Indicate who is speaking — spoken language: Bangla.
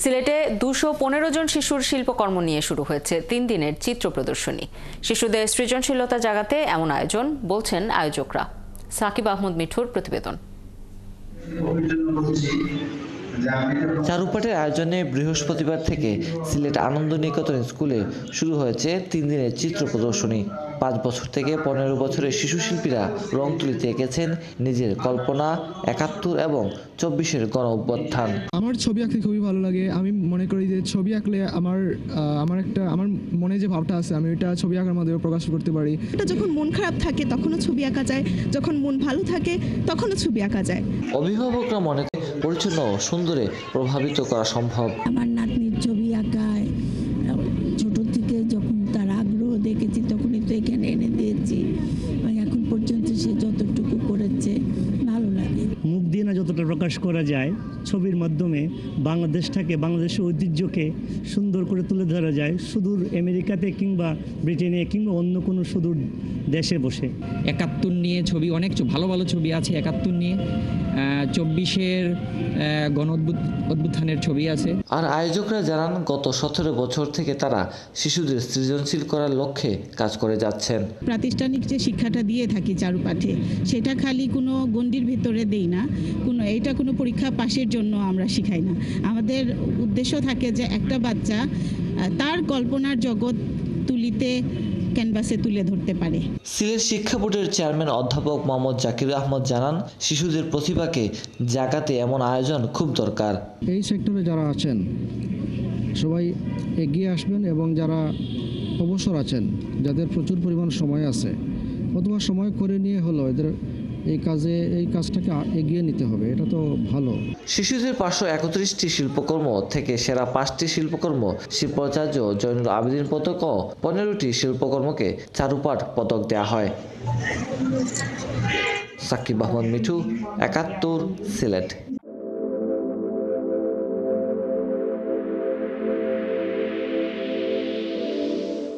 Speaker 1: সিলেটে 215 জন শিশুর শিল্পকর্ম নিয়ে শুরু হয়েছে 3 দিনের চিত্র প্রদর্শনী। শিশুদের সৃজনশীলতা জাগাতে এমন আয়োজন বলছেন আয়োজকরা। সাকিব আহমদ মিঠুর প্রতিবেদন।
Speaker 2: চারুপাঠের আয়োজনে বৃহস্পতিবার থেকে সিলেট আনন্দ নিকেতন স্কুলে শুরু হয়েছে 3 দিনের চিত্র প্রদর্শনী। 5 বছর থেকে 15 বছরের শিশু শিল্পীরা রং তুলিতে এঁকেছেন নিজের কল্পনা, 71 এবং 24-এর গণ অভ্যুত্থান।
Speaker 3: আমার ছবি আঁকতে খুবই ভালো লাগে। আমি মনে করি যে ছবি আঁকলে আমার মনে যে ভাবটা আছে আমি ওইটা ছবি আঁকার মাধ্যমে প্রকাশ করতে পারি।
Speaker 4: এটা যখন মন খারাপ থাকে তখনও ছবি আঁকা যায়, যখন মন ভালো থাকে তখনও ছবি আঁকা যায়।
Speaker 2: অভিভাবকরা মনে করেন পরিচ্ছন্ন ও সুন্দরে প্রভাবিত করা সম্ভব।
Speaker 5: আমার নাতনির ছবি আঁকায় ছোট থেকে যখন তার আগ্রহ দেখেছি তখনই তো এখানে এনে দিয়েছি। এখন পর্যন্ত সে যতটুকু করেছে ভালো লাগে।
Speaker 6: মুখ দিয়ে না যতটা প্রকাশ করা যায়, ছবির মাধ্যমে বাংলাদেশের ঐতিহ্যকে সুন্দর করে তুলে ধরা যায়, সুদূর আমেরিকাতে কিংবা ব্রিটেনে কিংবা অন্য কোনো সুদূর দেশে বসে।
Speaker 7: 71 নিয়ে ছবি, অনেক ভালো ভালো ছবি আছে 71 নিয়ে, 24-এর গণ অভ্যুত্থানের ছবি আছে।
Speaker 2: আর আয়োজকরা জানান গত 17 বছর থেকে তারা শিশুদের সৃজনশীল করার লক্ষ্যে কাজ করে যাচ্ছেন।
Speaker 4: প্রাতিষ্ঠানিক যে শিক্ষাটা দিয়ে থাকি চারুপাঠে, সেটা খালি কোনো গণ্ডির ভিতরে দেই না, এটা কোনো পরীক্ষা পাশের জন্য আমরা শিখাই না। আমাদের উদ্দেশ্য থাকে যে একটা বাচ্চা তার কল্পনার জগৎ ক্যানভাসে তুলে ধরতে পারে।
Speaker 2: সিলেট শিক্ষা বোর্ডের চেয়ারম্যান অধ্যাপক মোহাম্মদ জাকির আহমদ জানান, শিশুদের প্রতিভাকে জাগাতে এমন আয়োজন খুব দরকার।
Speaker 3: এই সেক্টরে যারা আছেন সবাই এগিয়ে আসবেন এবং যারা অবসর আছেন, যাদের প্রচুর পরিমাণ সময় আছে অথবা সময় করে নিয়ে হলো এদের এই কাজটাকে এগিয়ে নিতে হবে, এটা তো ভালো।
Speaker 2: শিশুদের 531টি শিল্পকর্ম থেকে সেরা 5টি শিল্পকর্ম শিল্পাচার্য জয়নুল আবেদিন পদক ও 15টি শিল্পকর্মকে চারুপাঠ পদক দেওয়া হয়। সাকিব আহমদ মিঠু, 71 সিলেট।